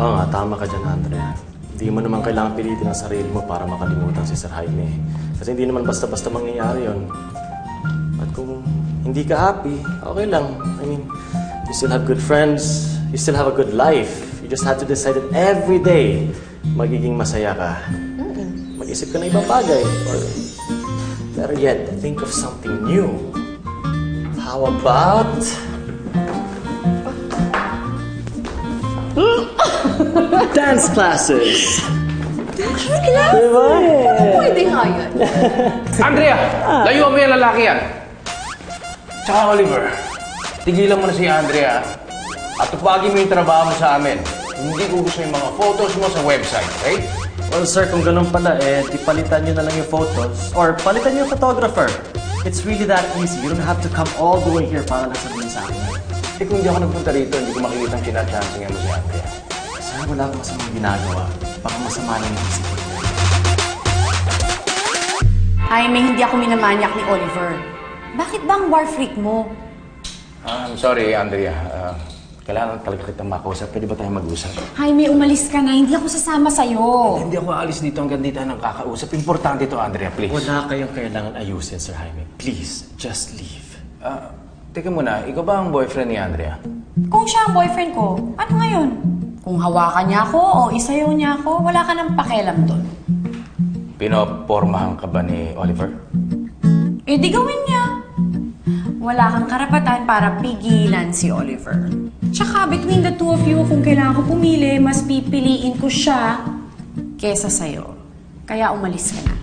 Oo nga, tama ka dyan, Andrea. Hindi mo naman kailangan pilitin ang sarili mo para makalimutan si Sir Jaime. Kasi hindi naman basta-basta mangyayari yon. At kung hindi ka happy, okay lang. I mean, you still have good friends, you still have a good life. You just have to decide that every day, magiging masaya ka. Mag-isip ka na ibang bagay. Or, better yet, think of something new. How about... dance classes! Diba? Pwede nga yun. Andrea! Layuan mo yung lalaki yan! Tsaka Oliver, tigilan mo na si Andrea at tupagin mo yung trabaho mo sa amin. Hindi ko gusto yung mga photos mo sa website, okay? Well, sir, kung ganun pala, di palitan nyo na lang yung photos or palitan nyo yung photographer. It's really that easy. You don't have to come all the way here para lang sabihin sa akin. Eh kung hindi ako nagpunta rito, hindi ko makikita ang chinachancing mo si Andrea. Sir, wala akong masamang ginagawa. Baka masama lang yung isip ko. Jaime, hindi ako minamanyak ni Oliver. Bakit ba ang war freak mo? I'm sorry, Andrea. Kailangan talaga kitang makausap. Pwede ba tayo mag-usap? Jaime, umalis ka na. Hindi ako sasama sa'yo. Hindi ako aalis dito hanggang dito ng kakausap. Importante to, Andrea, please. Wala kayong kailangan ayusin, Sir Jaime. Please, just leave. Teka muna, ikaw ba ang boyfriend ni Andrea? Kung siya ang boyfriend ko, ano ngayon? Kung hawakan niya ako o isayaw niya ako, wala ka nang pakialam doon. Pinopormahan ka ba ni Oliver? Eh di gawin niya. Wala kang karapatan para pigilan si Oliver. Tsaka between the two of you, kung kailangan ko pumili, mas pipiliin ko siya kesa sa'yo. Kaya umalis ka na.